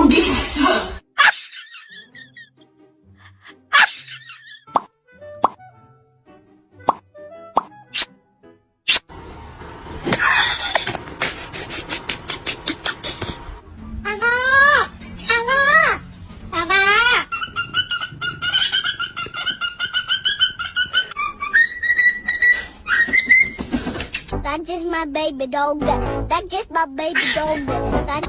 어디 있어? That's just my baby dog. That's just my baby dog. That's...